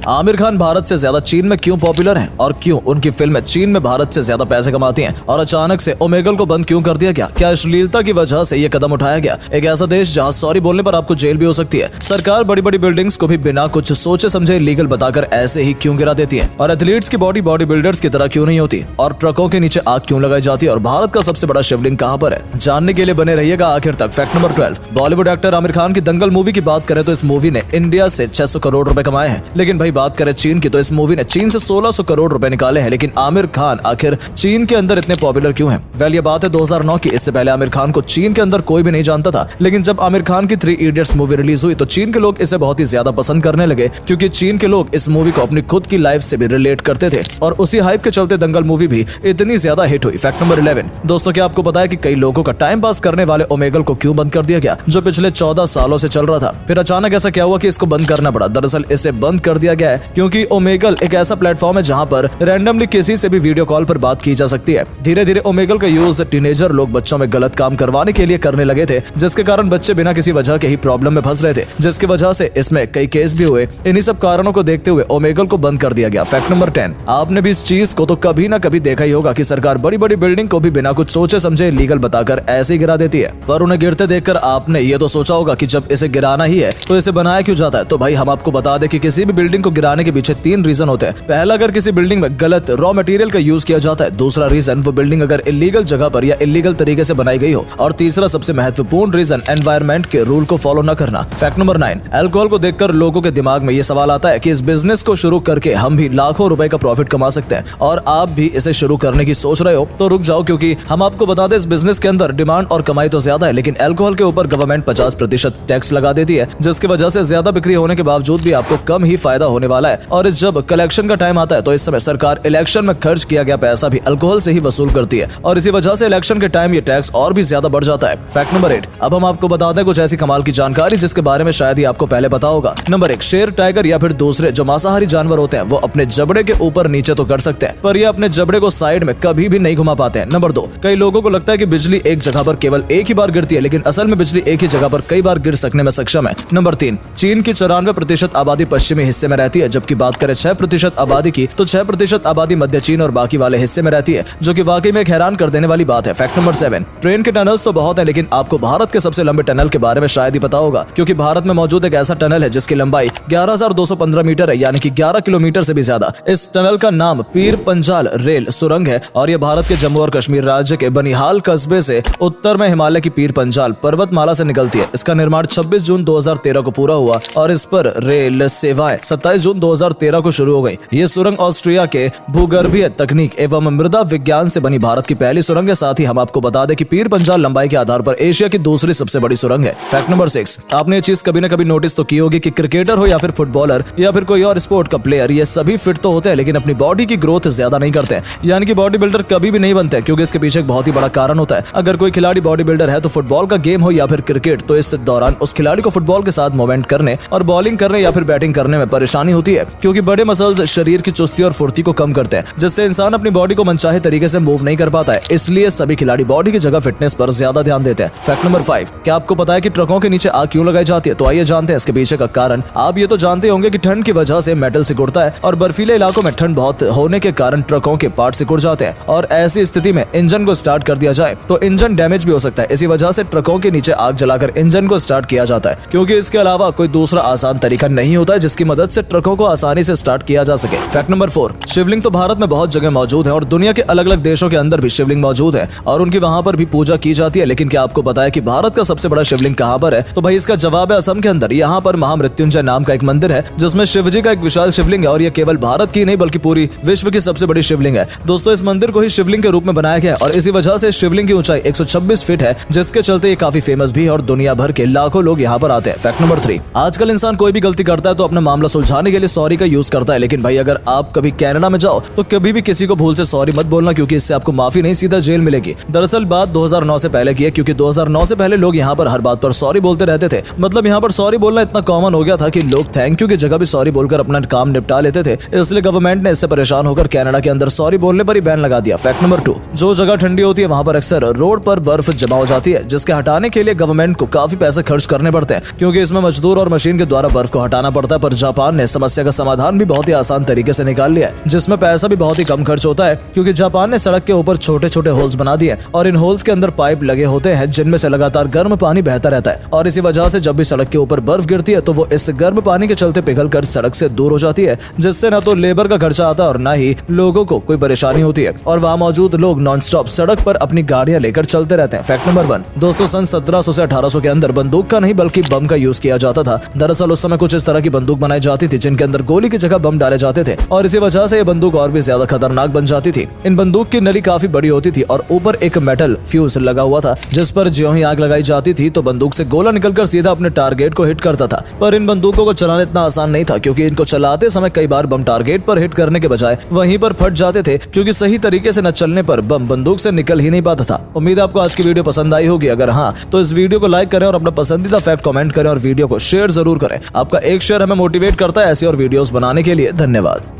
आमिर खान भारत से ज्यादा चीन में क्यों पॉपुलर हैं और क्यों उनकी फिल्में चीन में भारत से ज्यादा पैसे कमाती हैं, और अचानक से ओमेगल को बंद क्यों कर दिया गया? क्या अश्लीलता की वजह से ये कदम उठाया गया? एक ऐसा देश जहां सॉरी बोलने पर आपको जेल भी हो सकती है। सरकार बड़ी बड़ी बिल्डिंग्स को भी बिना कुछ सोचे समझे इलीगल बताकर ऐसे ही क्यों गिरा देती है, और एथलीट्स की बॉडी बॉडी बिल्डर्स की तरह क्यों नहीं होती, और ट्रकों के नीचे आग क्यों लगाई जाती है, और भारत का सबसे बड़ा शिवलिंग कहां पर है? जानने के लिए बने रहिएगा आखिर तक। Fact number 12, Bollywood actor Aamir Khan की दंगल मूवी की बात करें तो इस मूवी ने इंडिया से 600 करोड़ रुपए कमाए हैं। लेकिन भाई बात करें चीन की तो इस मूवी ने चीन से 1600 करोड़ रुपए निकाले हैं। लेकिन आमिर खान आखिर चीन के अंदर इतने पॉपुलर क्यों हैं? वेल ये बात है 2009 की। इससे पहले आमिर खान को चीन के अंदर कोई भी नहीं जानता था। लेकिन जब आमिर खान की 3 इडियट्स मूवी रिलीज हुई तो चीन के लोग इसे बहुत ही ज्यादा पसंद करने लगे, क्योंकि चीन के लोग इस मूवी को अपनी खुद की लाइफ से भी रिलेट करते थे, और उसी हाइप के चलते दंगल मूवी भी इतनी ज्यादा हिट हुई। फैक्ट नंबर 11, दोस्तों क्या आपको पता है कि कई लोगों का टाइम पास करने वाले ओमेगल को क्यों बंद कर दिया गया, जो पिछले 14 सालों से चल रहा था? फिर अचानक ऐसा क्या हुआ कि इसको बंद करना पड़ा? दरअसल इसे बंद कर दिया गया है क्योंकि ओमेगल एक ऐसा प्लेटफॉर्म है जहां पर रैंडमली किसी से भी वीडियो कॉल पर बात की जा सकती है। धीरे धीरे ओमेगल का यूज टीनेजर लोग बच्चों में गलत काम करवाने के लिए करने लगे थे, जिसके कारण बच्चे बिना किसी वजह के ही प्रॉब्लम में फंस रहे थे, जिसकी वजह से इसमें कई केस भी हुए। इन्हीं सब कारणों को देखते हुए ओमेगल को बंद कर दिया गया। फैक्ट नंबर 10, आपने भी इस चीज को तो कभी ना कभी देखा ही होगा कि सरकार बड़ी बड़ी बिल्डिंग को भी बिना कुछ सोचे समझे लीगल बताकर ऐसे ही गिरा देती है। पर उन्हें गिरते देखकर आपने ये तो सोचा होगा कि जब इसे गिराना ही है तो इसे बनाया क्यों जाता है? तो भाई हम आपको बता दें कि किसी भी बिल्डिंग को गिराने के पीछे 3 रीजन होते हैं। पहला, अगर किसी बिल्डिंग में गलत रॉ मटेरियल का यूज किया जाता है। दूसरा रीजन, वो बिल्डिंग अगर इलीगल जगह पर या इलीगल तरीके से बनाई गई हो। और तीसरा सबसे महत्वपूर्ण रीजन, एनवायरमेंट के रूल को फॉलो न करना। फैक्ट नंबर 9, अल्कोहल को देखकर लोगों के दिमाग में ये सवाल आता है कि इस बिजनेस को शुरू करके हम भी लाखों रुपए का प्रॉफिट कमा सकते हैं, और आप भी इसे शुरू करने की सोच रहे हो तो रुक जाओ, क्योंकि हम आपको बता दें इस बिजनेस के अंदर डिमांड और कमाई तो ज्यादा है, लेकिन अल्कोहल के ऊपर गवर्नमेंट 50% टैक्स लगा देती है, जिसकी वजह से ज्यादा बिक्री होने के बावजूद भी आपको कम ही फायदा होने वाला है। और इस जब कलेक्शन का टाइम आता है तो इस समय सरकार इलेक्शन में खर्च किया गया पैसा भी अल्कोहल से ही वसूल करती है, और इसी वजह से इलेक्शन के टाइम ये टैक्स और भी ज्यादा बढ़ जाता है। फैक्ट नंबर 8, अब हम आपको बता दें कुछ ऐसी कमाल की जानकारी जिसके बारे में शायद ही आपको पहले पता होगा। नंबर 1, शेर, टाइगर या फिर दूसरे जो मांसाहारी जानवर होते हैं वो अपने जबड़े के ऊपर नीचे तो कर सकते हैं, पर ये अपने जबड़े को साइड में कभी भी नहीं घुमा पाते हैं। नंबर 2, कई लोगों को लगता है कि बिजली एक जगह पर केवल एक ही बार गिरती है, लेकिन असल में बिजली एक ही जगह पर कई बार गिर सकने में सक्षम है। नंबर 3, चीन की 94% आबादी पश्चिमी हिस्से में रहती है, जबकि बात करें 6% आबादी की तो 6% आबादी मध्य चीन और बाकी वाले हिस्से में रहती है, जो कि वाकई में एक हैरान कर देने वाली बात है। फैक्ट नंबर 7, ट्रेन के टनल्स तो बहुत है, लेकिन आपको भारत के सबसे लंबे टनल के बारे में शायद ही पता होगा, क्योंकि भारत में मौजूद एक ऐसा टनल है जिसकी लंबाई 11,215 मीटर है, यानी कि 11 किलोमीटर से भी ज्यादा। इस टनल का नाम पीर पंजाल रेल सुरंग है, और यह भारत के जम्मू और कश्मीर राज्य के बनिहाल कस्बे से उत्तर में हिमालय की पीर पंजाल पर्वतमाला से निकलती है। इसका निर्माण 26 जून 2013 को पूरा हुआ, और इस पर रेल सेवाएं 27 जून 2013 को शुरू हो गई। ये सुरंग ऑस्ट्रिया के भूगर्भीय तकनीक एवं मृदा विज्ञान से बनी भारत की पहली सुरंग है। साथ ही हम आपको बता दें कि पीर पंजाल लंबाई के आधार पर एशिया की दूसरी सबसे बड़ी सुरंग है। फैक्ट नंबर 6, आपने ये चीज कभी न कभी नोटिस तो की होगी कि क्रिकेटर हो या फिर फुटबॉलर या फिर कोई और स्पोर्ट का प्लेयर, ये सभी फिट तो होते हैं लेकिन अपनी बॉडी की ग्रोथ ज्यादा नहीं करते हैं, यानी कि बॉडी बिल्डर कभी भी नहीं बनते, क्योंकि इसके पीछे एक बहुत ही बड़ा कारण होता है। अगर कोई खिलाड़ी बॉडी बिल्डर है तो फुटबॉल का गेम हो या फिर क्रिकेट, तो इस दौरान उस खिलाड़ी को फुटबॉल के साथ मूवमेंट करने और बॉलिंग करने या फिर बैटिंग करने में परेशानी होती है, क्योंकि बड़े मसल्स शरीर की चुस्ती और फुर्ती को कम करते हैं, जिससे इंसान अपनी बॉडी को मनचाहे तरीके से मूव नहीं कर पाता है। इसलिए सभी खिलाड़ी बॉडी की जगह फिटनेस पर ज्यादा ध्यान देते हैं। फैक्ट नंबर 5, क्या आपको पता है कि ट्रकों के नीचे आग क्यों लगाई जाती है? तो आइए जानते हैं इसके पीछे का कारण। आप ये तो जानते होंगे कि ठंड की वजह से मेटल सिकुड़ता है, और बर्फीले इलाकों में ठंड बहुत होने के कारण ट्रकों के पार्ट सिकुड़ जाते हैं, और ऐसी स्थिति में इंजन को स्टार्ट कर दिया जाए तो इंजन डैमेज भी हो सकता है। इसी वजह से ट्रकों के नीचे आग जलाकर इंजन को स्टार्ट किया जाता है, क्योंकि इसके अलावा कोई दूसरा आसान तरीका नहीं होता है जिसकी मदद से ट्रकों को आसानी से स्टार्ट किया जा सके। फैक्ट नंबर 4, शिवलिंग तो भारत में बहुत जगह मौजूद है, और दुनिया के अलग अलग देशों के अंदर भी शिवलिंग मौजूद है, और उनकी वहां पर भी पूजा की जाती है। लेकिन क्या आपको पता है कि भारत का सबसे बड़ा शिवलिंग कहां पर है? तो भाई इसका जवाब है असम के अंदर। यहाँ पर महामृत्युंजय नाम का एक मंदिर है, जिसमें शिवजी का एक विशाल शिवलिंग है, और यह केवल भारत की नहीं बल्कि पूरी विश्व की सबसे बड़ी शिवलिंग है। दोस्तों इस मंदिर को ही शिवलिंग के रूप में बनाया गया है, और इसी वजह से शिवलिंग की ऊंचाई 126 फीट है, जिसके चलते ये काफी फेमस भी है, और दुनिया भर के लाखों लोग यहाँ पर आते हैं। फैक्ट नंबर 3, आजकल इंसान कोई भी गलती करता है तो अपना मामला सुलझाने के लिए सॉरी का यूज करता है, लेकिन भाई अगर आप कभी कनाडा में जाओ तो कभी भी किसी को भूल से सॉरी मत बोलना, क्योंकि इससे आपको माफी नहीं सीधा जेल मिलेगी। दरअसल बात 2009 से पहले की है, क्योंकि 2009 से पहले लोग यहाँ पर हर बात पर सॉरी बोलते रहते थे। मतलब यहाँ पर सॉरी बोलना इतना कॉमन हो गया था कि लोग थैंक यू की जगह भी सॉरी बोलकर अपना काम निपटा लेते थे। इसलिए गवर्नमेंट ने इससे परेशान होकर कनाडा के अंदर सॉरी बोलने पर ही बैन लगा दिया। फैक्ट नंबर 2, जो जगह ठंडी होती है वहाँ पर अक्सर रोड पर बर्फ जमा हो जाती है, जिसके हटाने के लिए गवर्नमेंट को काफी पैसे खर्च करने पड़ते हैं, क्योंकि इसमें मजदूर और मशीन के द्वारा बर्फ को हटाना पड़ता है। पर जापान ने इस समस्या का समाधान भी बहुत ही आसान तरीके से निकाल लिया है, जिसमें पैसा भी बहुत ही कम खर्च होता है, क्योंकि जापान ने सड़क के ऊपर छोटे छोटे होल्स बना दिए और इन होल्स के अंदर पाइप लगे होते हैं जिनमें से लगातार गर्म पानी बहता रहता है। और इसी वजह से जब भी सड़क के ऊपर बर्फ गिरती है तो वो इस गर्म पानी के चलते पिघलकर सड़क से दूर हो जाती है, जिससे न तो लेबर का खर्चा आता है और न ही लोगों को कोई परेशानी होती है। और वहाँ मौजूद लोग नॉन स्टॉप सड़क पर अपनी गाड़ियां लेकर चलते रहते हैं। फैक्ट नंबर 1 दोस्तों, सन 1700 से 1800 के अंदर बंदूक का नहीं बल्कि बम का यूज किया जाता था। दरअसल उस समय कुछ इस तरह की बंदूक बनाई जाती थी जिनके अंदर गोली की जगह बम डाले जाते थे, और इसी वजह से ये बंदूक और भी ज्यादा खतरनाक बन जाती थी। इन बंदूक की नली काफी बड़ी होती थी और ऊपर एक मेटल फ्यूज लगा हुआ था, जिस पर ज्यों ही आग लगाई जाती थी तो बंदूक से गोला निकलकर सीधा अपने टारगेट को हिट करता था। पर इन बंदूकों को चलाना इतना आसान नहीं था, क्योंकि इनको चलाते समय कई बार बम टारगेट पर हिट करने के बजाय वहीं पर फट जाते थे, क्योंकि सही तरीके से न चलने पर बम बंदूक से निकल ही नहीं पाता था। उम्मीद है आपको आज की वीडियो पसंद आई होगी। अगर हाँ तो इस वीडियो को लाइक करें और अपना पसंदीदा फैक्ट कमेंट करें और वीडियो को शेयर जरूर करें। आपका एक शेयर हमें मोटिवेट करता है ऐसी और वीडियोस बनाने के लिए। धन्यवाद।